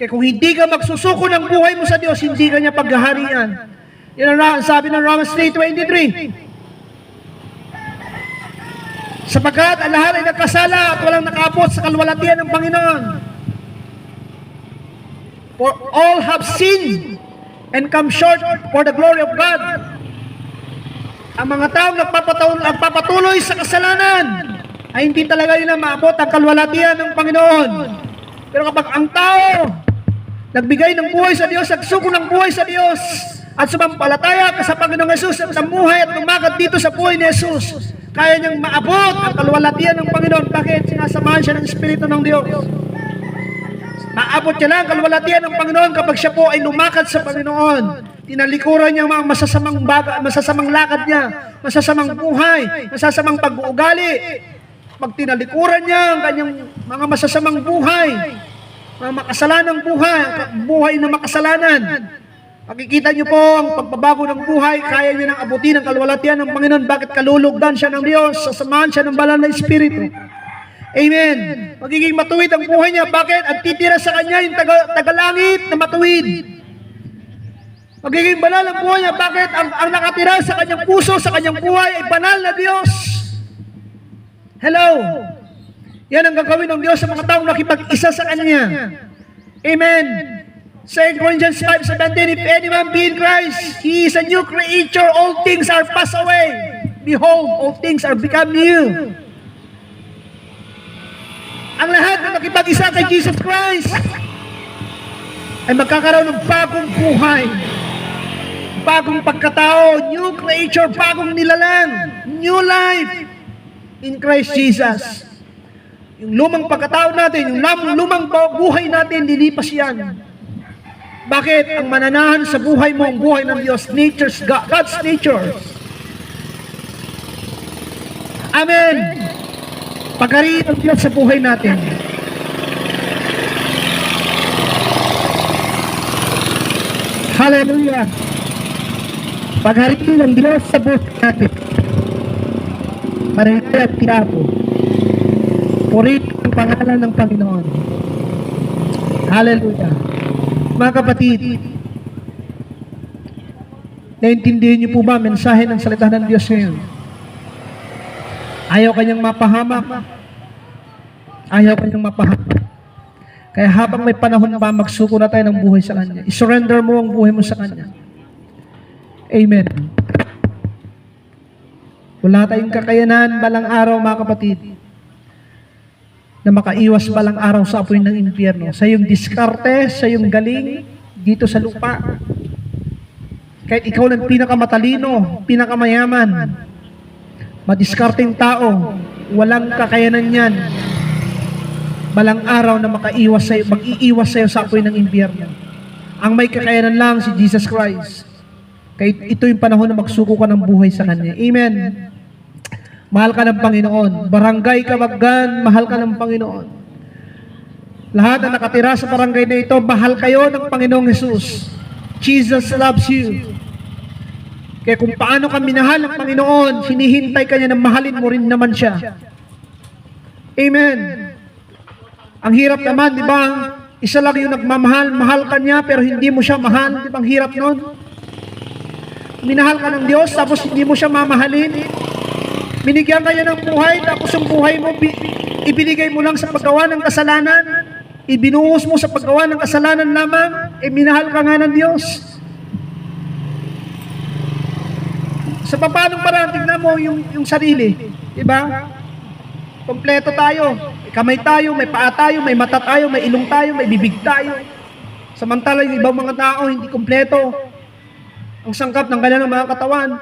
Kaya kung hindi ka magsusuko ng buhay mo sa Diyos, hindi ka niya paghaharian. Yan ang sabi ng Romans 3:23. Sapagkat ang lahat ay nagkasala at walang nakaabot sa kalwalatian ng Panginoon. For all have sinned and come short for the glory of God. Ang mga taong nagpapatuloy sa kasalanan ay hindi talaga nila maabot ang kalwalatian ng Panginoon. Pero kapag ang tao nagbigay ng buhay sa Diyos, nagsuko ng buhay sa Diyos, at sumampalataya ka sa Panginoong Hesus at namuhay at lumakad dito sa buhay ni Hesus, kaya niyang maabot ang kalwalatian ng Panginoon. Bakit? Sinasamahan siya ng Espiritu ng Diyos. Maabot niya lang ang kalwalatian ng Panginoon kapag siya po ay lumakad sa Panginoon. Tinalikuran niya ang mga masasamang lakad niya, masasamang buhay, masasamang pag-uugali. Pag tinalikuran niya ang kanyang mga masasamang buhay, mga makasalanang buhay, buhay na makasalanan, makikita niyo po ang pagbabago ng buhay, kaya niya nang abutin ang kalwalatian ng Panginoon. Bakit? Kalulugdan siya ng Diyos, sasamahan siya ng banal na Espiritu. Amen. Magiging matuwid ang buhay niya. Bakit? Ang titira sa kanya yung tagalangit na matuwid. Magiging banal ang buhay niya. Bakit? Ang nakatira sa kanyang puso, sa kanyang buhay ay banal na Diyos. Hello. Yan ang gagawin ng Diyos sa mga taong nakipag-isa sa Kanya. Amen. 2 Corinthians 5:17, if any man be in Christ, he is a new creature. All things are passed away. Behold, all things are become new. ang lahat na nakipag-isa kay Jesus Christ ay magkakaroon ng bagong buhay, bagong pagkatao, new creature, bagong nilalang, new life in Christ Jesus. Yung lumang pagkatao natin, yung lumang buhay natin, lilipas yan. Bakit? Ang mananahan sa buhay mo, ang buhay ng Diyos, God's nature. Amen. Pagkariin ng Diyos sa buhay natin. Hallelujah. Paghariin ng Diyos sa buhay natin. Marinay at tirapo. Purihin ang pangalan ng Panginoon. Hallelujah. Mga kapatid, naintindihan niyo po ba mensahe ng salita ng Diyos ngayon? Ayaw kanyang mapahamak. Ayaw kanyang mapahamak. Kaya habang may panahon pa, magsuko na tayo ng buhay sa Kanya. I-surrender mo ang buhay mo sa Kanya. Amen. Wala tayong kakayanan balang araw, mga kapatid, na makaiwas balang araw sa apoy ng impyerno. Sa iyong diskarte, sa iyong galing, dito sa lupa. Kahit ikaw ng pinakamatalino, pinakamayaman, madiskarteng tao, walang kakayanan yan. Balang araw na mag-iiwas sa'yo sa apoy ng impyerno. Ang may kakayanan lang si Jesus Christ. Kaya ito yung panahon na magsuko ka ng buhay sa Kanya. Amen. Mahal ka ng Panginoon. Barangay Kabaggan, mahal ka ng Panginoon. Lahat na nakatira sa barangay na ito, mahal kayo ng Panginoong Jesus. Jesus loves you. Kaya kung paano ka minahal ng Panginoon, hinihintay ka niya na mahalin mo rin naman siya. Amen. Ang hirap naman, di ba? Isa lang yung nagmamahal, mahal ka niya, pero hindi mo siya mahal. Di ba ang hirap nun? Minahal ka ng Diyos, tapos hindi mo siya mamahalin. Binigyan ka niya ng buhay, tapos yung buhay mo, ibinigay mo lang sa paggawa ng kasalanan. Ibinuhos mo sa paggawa ng kasalanan lamang, minahal ka nga ng Diyos. Sa paanong parang tignan mo yung sarili, di ba? Kompleto tayo. May kamay tayo, may paa tayo, may mata tayo, may ilong tayo, may bibig tayo. Samantala yung ibang mga tao hindi kompleto. Ang sangkap ng kanilang mga katawan.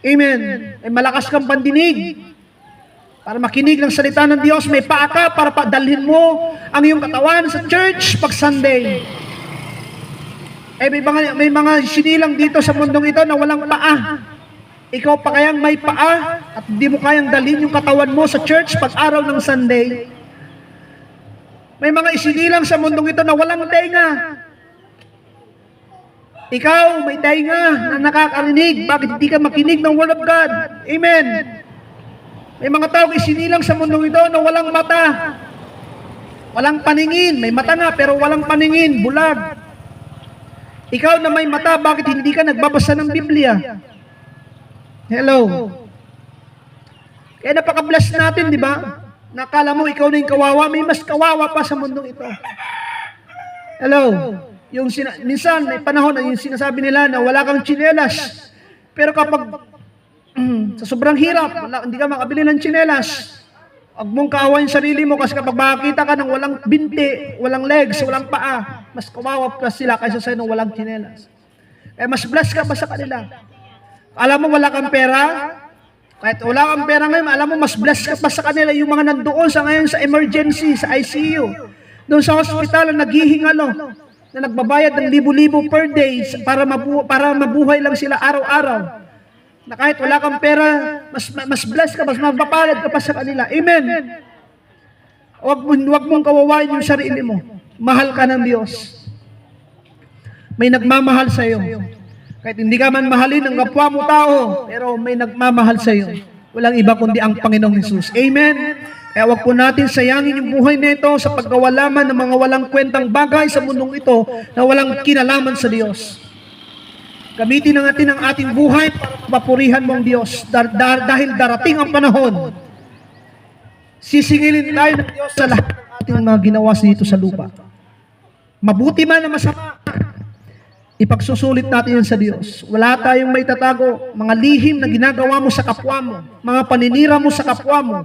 Amen. May malakas kang pandinig para makinig ng salita ng Diyos. May paa ka para padalhin mo ang iyong katawan sa church pag Sunday. May mga sinilang dito sa mundong ito na walang paa. Ikaw pa kayang may paa at hindi mo kayang dalhin yung katawan mo sa church pag araw ng Sunday. May mga isinilang sa mundong ito na walang tenga. Ikaw may tenga na nakakarinig. Bakit hindi ka makinig ng Word of God? Amen. May mga tao isinilang sa mundong ito na walang mata. Walang paningin. May mata nga pero walang paningin. Bulag. Ikaw na may mata, bakit hindi ka nagbabasa ng Biblia? Hello. Kaya napaka-bless natin, di ba? Nakala mo ikaw na yung kawawa, may mas kawawa pa sa mundong ito. Hello. Minsan may panahon na yung sinasabi nila na wala kang tsinelas. Pero kapag sa sobrang hirap, hindi ka makabili ng tsinelas. Huwag mong kaawain sarili mo kasi kapag makakita ka ng walang binti, walang legs, walang paa, mas kawawa pa sila kaysa sa'yo ng walang tsinelas. Kaya mas bless ka pa sa kanila. Alam mo wala kang pera? Kahit wala kang pera ngayon, alam mo mas blessed ka pa sa kanila yung mga nandoon sa ngayon sa emergency, sa ICU. Doon sa hospital na naghihingalo, na nagbabayad ng libo-libo per day para mabuhay lang sila araw-araw. Na kahit wala kang pera, mas blessed ka, mas mapapalad ka pa sa kanila. Amen. Huwag mong kawawain yung sarili mo. Mahal ka ng Diyos. May nagmamahal sa iyo. Kahit hindi ka man mahalin ng kapwa mo tao, pero may nagmamahal sa iyo. Walang iba kundi ang Panginoong Hesus. Amen? Kaya wag po natin sayangin yung buhay nito sa paggawa lamang ng mga walang kwentang bagay sa mundong ito na walang kinalaman sa Diyos. Gamitin natin ang ating buhay para mapurihan mo ang Diyos dahil darating ang panahon. Sisingilin tayo ng Diyos sa lahat ng ating mga ginawa dito sa lupa. Mabuti man na masama, ipagsusulit natin yan sa Diyos. Wala tayong may tatago. Mga lihim na ginagawa mo sa kapwa mo, mga paninira mo sa kapwa mo,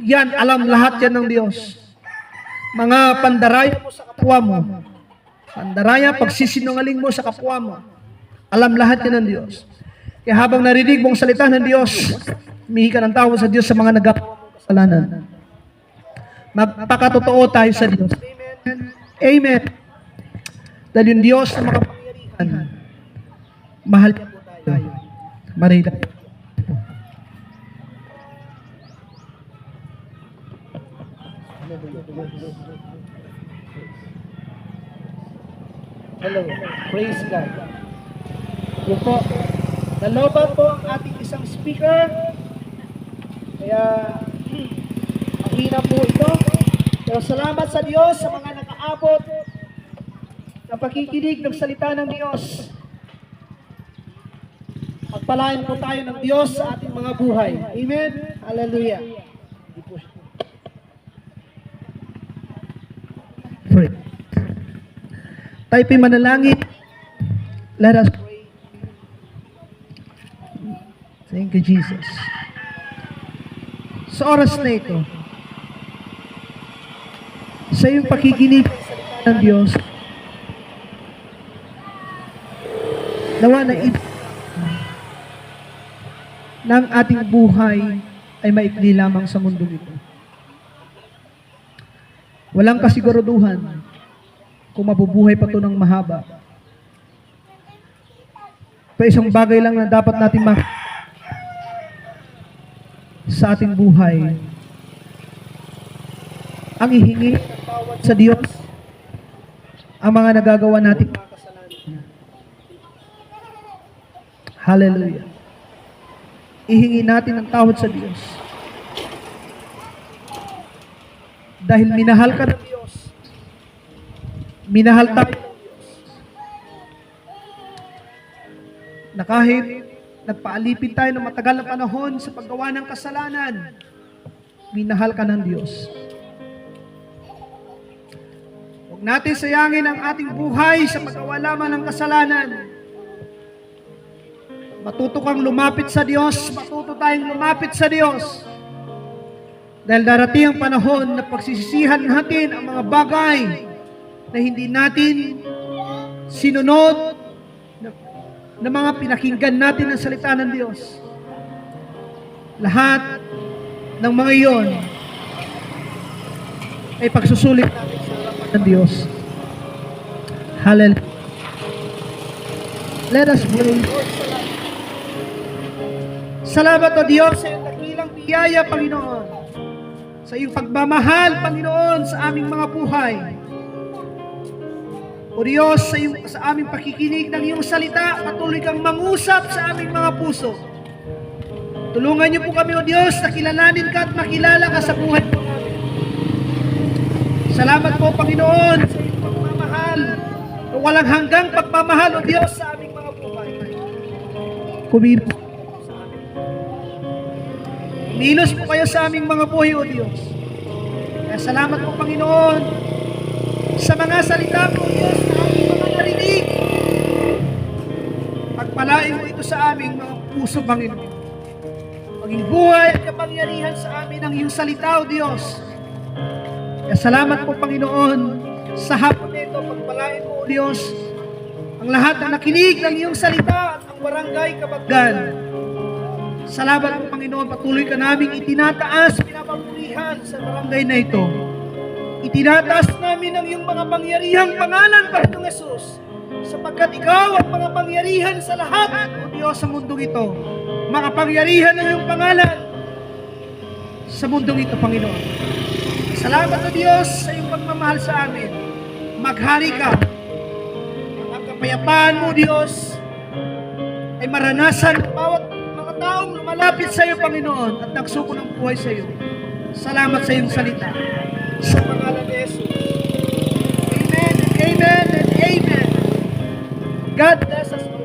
Yan, alam lahat yan ng Diyos. Mga pandaraya mo sa kapwa mo, pandaraya, pagsisinungaling mo sa kapwa mo, alam lahat yan ng Diyos. Kaya habang narinig mong salita ng Diyos, humihi ka ng tawad sa Diyos sa mga nagawa mong kasalanan. Magpakatotoo tayo sa Diyos. Amen. Amen. Dahil yung Diyos na makapangyarihan, mahal niya po tayo. Marila. Hello. Praise God. Yun po. Nalobat po ang ating isang speaker. Kaya, mahina po ito. Pero salamat sa Diyos sa mga nakaabot na pakikinig ng salita ng Diyos. Pagpalain po tayo ng Diyos sa ating mga buhay. Amen? Hallelujah. Pray. Tayo po'y manalangin. Let us pray. Thank you, Jesus. Sa oras na ito, sa iyong pakikinig ng Diyos, nawa na ng ating buhay ay maikli lamang sa mundong ito. Walang kasiguraduhan kung mabubuhay pa ito ng mahaba. Pero isang bagay lang na dapat natin sa ating buhay, ang ihingi sa Diyos ang mga nagagawa natin mga kasalanan. Hallelujah. Ihingi natin ang tawad sa Diyos. Dahil minahal ka ng Diyos. Minahal tayo ng Diyos. Na kahit nagpaalipin tayo ng matagal na panahon sa paggawa ng kasalanan, minahal ka ng Diyos. Huwag natin sayangin ang ating buhay sa paggawa lamang ng kasalanan. Matuto kang lumapit sa Diyos, matuto tayong lumapit sa Diyos. Dahil darating ang panahon na pagsisisihan natin ang mga bagay na hindi natin sinunod, na mga pinakinggan natin ang salita ng Diyos. Lahat ng mga iyon ay pagsusulit natin sa harapan ng Diyos. Hallelujah. Let us pray. Salamat o Diyos sa iyong dakilang biyaya, Panginoon. Sa iyong pagmamahal, Panginoon, sa aming mga buhay. O Diyos, sa aming pakikinig ng iyong salita, patuloy kang mangusap sa aming mga puso. Tulungan niyo po kami, O Diyos, na kilalanin ka at makilala ka sa buhay po namin. Salamat po, Panginoon, sa iyong pagmamahal, na walang hanggang pagmamahal, O Diyos, sa aming mga buhay. Kumilos sa amin. Kumilos po kayo sa aming mga buhay, O Diyos. Kaya salamat po, Panginoon, sa mga salita po, Diyos, na aming mga narinig. Pagpalain mo ito sa aming mga puso, Panginoon. Maging buhay at kapangyarihan sa amin ang iyong salita, O Diyos. Kaya salamat po, Panginoon, sa hapon nito, pagpalain mo, O Diyos, ang lahat na nakinig ng iyong salita at ang barangay Kabaggan. Salamat po, Panginoon, patuloy ka naming itinataas, pinapapurihan sa barangay na ito. Itinataas namin ang iyong mga pangyarihang pangalan, Panginoong Yesus, sapagkat ikaw ang mga pangyarihan sa lahat, O Diyos, sa mundong ito. Makapangyarihan ang iyong pangalan sa mundong ito, Panginoon. Salamat, O Diyos, sa iyong pagmamahal sa amin. Maghari ka. Ang kapayapaan mo, Diyos, ay maranasan ng bawat mga taong lumalapit sa iyo, Panginoon, at nagsuko ng buhay sa iyo. Salamat sa iyong salita. Sa pangalan ni Jesus. Amen, amen, and amen. God bless us all.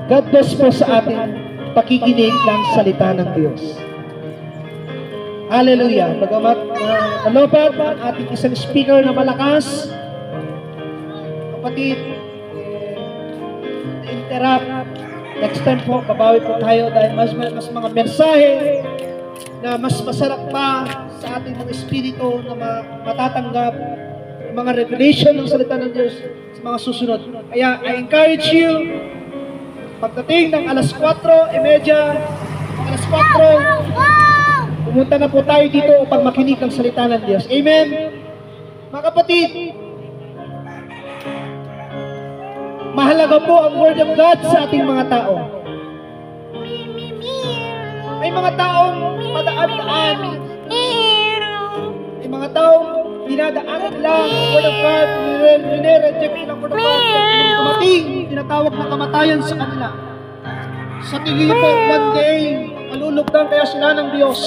God bless po sa ating pakikinig ng salita ng Diyos. Hallelujah. Bagamat nalobat ang ating isang speaker na malakas, kapatid, na-interrupt Next time po, babawi po tayo dahil mas mga mensahe na mas masarap pa sa ating mga espiritu na matatanggap, mga revelation ng salita ng Diyos sa mga susunod. Kaya I encourage you, pagdating ng alas 4:30, alas 4, pumunta na po tayo dito upang makinig ng salita ng Diyos. Amen? Mga kapatid, mahalaga po ang Word of God sa ating mga tao. May mga taong madaan-daan. May mga taong dinadaanan lang ang Word of God, nire-reject ang Word of God. Dumating, tinatawag na kamatayan sa kanila. Sa tingin po, one day, malulugdan kaya sila ng Diyos.